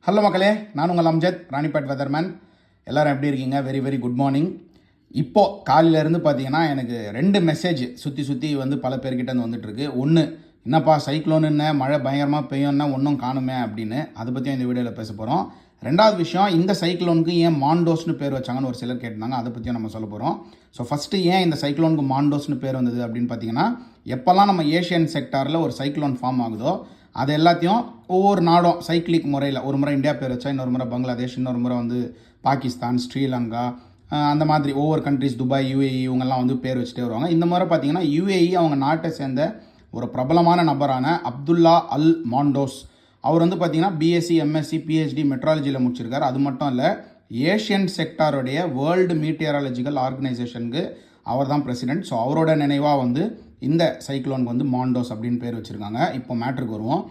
Hello மக்களே, நான் உங்கள் அம்ஜத், ராணிப்பேட் வெதர்மேன். எல்லோரும் எப்படி இருக்கீங்க? Very very good morning. இப்போது காலையிலேருந்து பார்த்தீங்கன்னா எனக்கு 2 மெசேஜ் சுற்றி வந்து பல பேர்கிட்ட வந்துட்டுருக்கு. ஒன்று, என்னப்பா சைக்ளோன்னு மழை பயங்கரமாக பெய்யும்னா ஒன்றும் காணுமே அப்படின்னு, அதை பற்றியும் இந்த வீடியோவில் பேச போகிறோம். ரெண்டாவது விஷயம், இந்த சைக்ளோனுக்கு ஏன் மாண்டோஸ்னு பேர் வச்சாங்கன்னு ஒரு சிலர் கேட்டிருந்தாங்க, அதை பற்றியும் நம்ம சொல்ல போகிறோம். ஸோ ஃபஸ்ட்டு ஏன் இந்த சைக்ளோனுக்கு மாண்டோஸ்னு பேர் வந்தது அப்படின்னு பார்த்தீங்கன்னா, எப்போல்லாம் நம்ம ஏஷியன் செக்டாரில் ஒரு சைக்ளோன் ஃபார்ம் ஆகுதோ அது எல்லாத்தையும் ஒவ்வொரு நாடும் சைக்கிளிக் முறையில், ஒரு முறை இந்தியா பேர் வச்சா, இன்னொரு முறை பங்களாதேஷ், இன்னொரு முறை வந்து பாகிஸ்தான், ஸ்ரீலங்கா, அந்த மாதிரி ஒவ்வொரு கண்ட்ரிஸ், துபாய், யூஏஇ இவங்கெல்லாம் வந்து பேர் வச்சுட்டே வருவாங்க. இந்த முறை பார்த்தீங்கன்னா யூஏஇ அவங்க நாட்டை சேர்ந்த ஒரு பிரபலமான நபரான அப்துல்லா அல் மாண்டோஸ், அவர் வந்து பார்த்தீங்கன்னா பிஎஸ்சி, எம்எஸ்சி, பிஹெச்டி மெட்ராலஜியில் முடிச்சிருக்காரு. அது மட்டும் இல்லை, ஏஷியன் செக்டாருடைய வேர்ல்டு மீட்டியராலஜிக்கல் ஆர்கனைசேஷனுக்கு அவர் தான் பிரசிடென்ட். ஸோ அவரோட நினைவாக வந்து இந்த சைக்ளோனுக்கு வந்து மாண்டோஸ் அப்படின்னு பேர் வச்சுருக்காங்க. இப்போ மேட்ருக்கு வருவோம்.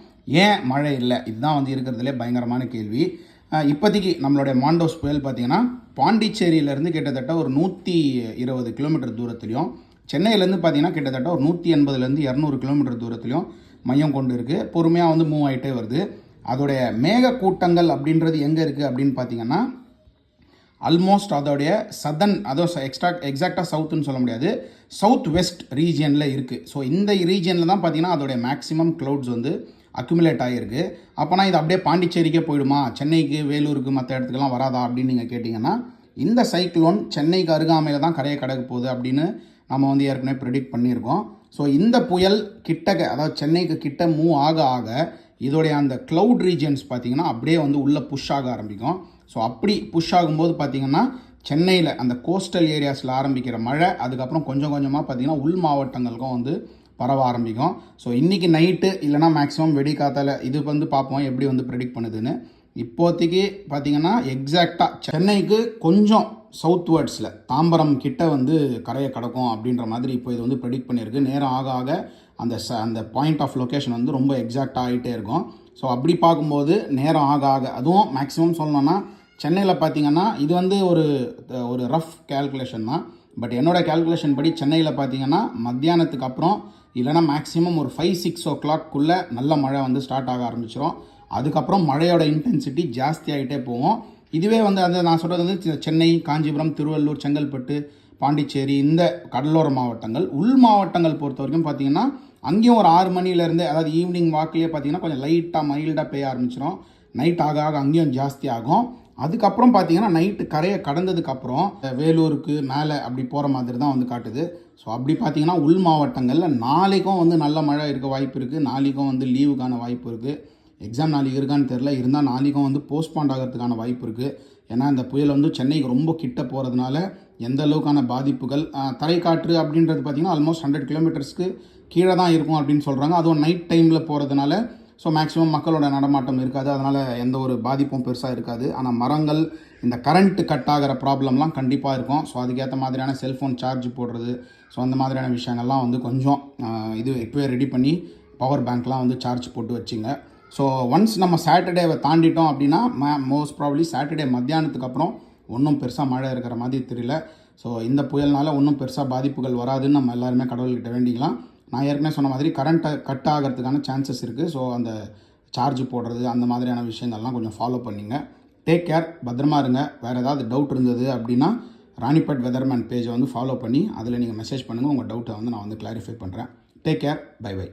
ஏன் மழை இல்லை? இதுதான் வந்து இருக்கிறதுலே பயங்கரமான கேள்வி. இப்போதைக்கு நம்மளுடைய மாண்டோஸ் புயல் பார்த்திங்கன்னா பாண்டிச்சேரியிலேருந்து கிட்டத்தட்ட ஒரு 120 கிலோமீட்டர் தூரத்துலையும், சென்னையிலேருந்து பார்த்திங்கன்னா கிட்டத்தட்ட ஒரு 180லேருந்து 200 கிலோமீட்டர் தூரத்துலையும் மையம் கொண்டு இருக்குது. பொறுமையாக வந்து மூவ் ஆகிட்டே வருது. அதோடைய மேக கூட்டங்கள் அப்படின்றது எங்கே இருக்குது அப்படின்னு பார்த்திங்கன்னா, ஆல்மோஸ்ட் அதோடைய சதன், அதுவும் எக்ஸாக்டாக சவுத்துன்னு சொல்ல முடியாது, சவுத் வெஸ்ட் ரீஜியனில் இருக்குது. ஸோ இந்த ரீஜியனில் தான் பார்த்திங்கன்னா அதோடைய மேக்ஸிமம் க்ளவுட்ஸ் வந்து அக்குமுலேட் ஆகிருக்கு. அப்போனா இது அப்படியே பாண்டிச்சேரிக்கே போயிடுமா, சென்னைக்கு, வேலூருக்கு, மற்ற இடத்துக்குலாம் வராதா அப்படின்னு நீங்கள் கேட்டிங்கன்னா, இந்த சைக்ளோன் சென்னைக்கு அருகாமையில் தான் கரையை கடக்க போகுது அப்படின்னு நம்ம வந்து ஏற்கனவே ப்ரெடிக்ட் பண்ணியிருக்கோம். ஸோ இந்த புயல் கிட்டக்க, அதாவது சென்னைக்கு கிட்ட மூவ் ஆக ஆக இதோடைய அந்த க்ளவுட் ரீஜியன்ஸ் பார்த்திங்கன்னா அப்படியே வந்து உள்ளே புஷ் ஆக ஆரம்பிக்கும். ஸோ அப்படி புஷ் ஆகும்போது பார்த்திங்கன்னா சென்னையில் அந்த கோஸ்டல் ஏரியாஸில் ஆரம்பிக்கிற மழை அதுக்கப்புறம் கொஞ்சம் கொஞ்சமாக பார்த்திங்கன்னா உள் மாவட்டங்களுக்கும் வந்து பரவ ஆரம்பிக்கும். ஸோ இன்றைக்கி நைட்டு இல்லைனா மேக்ஸிமம் வெடிக்காத்தால இது வந்து பார்ப்போம் எப்படி வந்து ப்ரெடிக்ட் பண்ணுதுன்னு. இப்போதைக்கு பார்த்திங்கன்னா எக்ஸாக்டாக சென்னைக்கு கொஞ்சம் சவுத் வேர்ட்ஸில் தாம்பரம் கிட்ட வந்து கரையை கடக்கும் அப்படின்ற மாதிரி இப்போ இது வந்து ப்ரெடிக்ட் பண்ணியிருக்கு. நேரம் ஆக ஆக அந்த பாயிண்ட் ஆஃப் லொக்கேஷன் வந்து ரொம்ப எக்ஸாக்டாக ஆகிட்டே இருக்கும். ஸோ அப்படி பார்க்கும்போது நேரம் ஆக ஆக, அதுவும் மேக்ஸிமம் சொல்லணும்னா சென்னையில் பார்த்திங்கன்னா இது வந்து ஒரு ரஃப் கேல்குலேஷன் தான். பட் என்னோடய கேல்குலேஷன் படி சென்னையில் பார்த்திங்கன்னா மத்தியானத்துக்கு அப்புறம் இல்லைனா மேக்ஸிமம் ஒரு 5-6 o'clock நல்ல மழை வந்து ஸ்டார்ட் ஆக ஆரம்பிச்சிடும். அதுக்கப்புறம் மழையோட இன்டென்சிட்டி ஜாஸ்தி ஆகிட்டே போகும். இதுவே வந்து அந்த நான் சொல்கிறது வந்து சென்னை, காஞ்சிபுரம், திருவள்ளூர், செங்கல்பட்டு, பாண்டிச்சேரி, இந்த கடலோர மாவட்டங்கள். உள் மாவட்டங்கள் பொறுத்த வரைக்கும் பார்த்திங்கன்னா அங்கேயும் ஒரு 6 மணிலேருந்து, அதாவது ஈவினிங் வாக்கிலே பார்த்திங்கன்னா கொஞ்சம் லைட்டாக மைல்டாக பெய்ய ஆரம்பிச்சிடும். நைட் ஆக ஆக அங்கேயும் ஜாஸ்தி ஆகும். அதுக்கப்புறம் பார்த்திங்கன்னா நைட்டு கரையை கடந்ததுக்கப்புறம் வேலூருக்கு மேலே அப்படி போகிற மாதிரி தான் வந்து காட்டுது. ஸோ அப்படி பார்த்திங்கன்னா உள் மாவட்டங்களில் நாளைக்கும் வந்து நல்ல மழை இருக்க வாய்ப்பு இருக்குது. நாளைக்கும் வந்து லீவுக்கான வாய்ப்பு இருக்குது. எக்ஸாம் நாளைக்கு இருக்கான்னு தெரில, இருந்தால் நாளைக்கும் வந்து போஸ்ட்பாண்ட் ஆகிறதுக்கான வாய்ப்பு இருக்குது. ஏன்னா இந்த புயல் வந்து சென்னைக்கு ரொம்ப கிட்ட போகிறதுனால எந்த அளவுக்கான பாதிப்புகள், தரைக்காற்று அப்படின்றது பார்த்திங்கன்னா ஆல்மோஸ்ட் 100 கிலோமீட்டர்ஸ்க்கு கீழே தான் இருக்கும் அப்படின்னு சொல்கிறாங்க. அதுவும் நைட் டைமில் போகிறதுனால ஸோ மேக்ஸிமம் மக்களோட நடமாட்டம் இருக்காது, அதனால் எந்த ஒரு பாதிப்பும் பெருசாக இருக்காது. ஆனால் மரங்கள், இந்த கரண்ட்டு கட் ஆகிற ப்ராப்ளம்லாம் கண்டிப்பாக இருக்கும். ஸோ அதுக்கேற்ற மாதிரியான செல்ஃபோன் சார்ஜ் போடுறது, ஸோ அந்த மாதிரியான விஷயங்கள்லாம் வந்து கொஞ்சம் இது இப்போவே ரெடி பண்ணி பவர் பேங்க்லாம் வந்து சார்ஜ் போட்டு வச்சுங்க. ஸோ ஒன்ஸ் நம்ம சாட்டர்டேவை தாண்டிட்டோம் அப்படின்னா மோஸ்ட் ப்ராபப்ளி சாட்டர்டே மத்தியானத்துக்கு அப்புறம் ஒன்றும் பெருசாக மழை இருக்கிற மாதிரி தெரியல. ஸோ இந்த புயல்னால் ஒன்றும் பெருசாக பாதிப்புகள் வராதுன்னு நம்ம எல்லாருமே கடவுள்கிட்ட வேண்டிக்கலாம். நான் ஏற்கனவே சொன்ன மாதிரி கரண்ட்டை கட் ஆகிறதுக்கான சான்சஸ் இருக்குது. ஸோ அந்த சார்ஜ் போடுறது, அந்த மாதிரியான விஷயங்கள்லாம் கொஞ்சம் ஃபாலோ பண்ணிங்க. டேக் கேர், பத்திரமா இருங்க. வேறு ஏதாவது டவுட் இருந்தது அப்படின்னா ராணிப்பேட் வெதர்மேன் பேஜை வந்து ஃபாலோ பண்ணி அதில் நீங்கள் மெசேஜ் பண்ணுங்கள். உங்கள் டவுட்டை வந்து நான் வந்து கிளாரிஃபை பண்ணுறேன். Take care, bye by.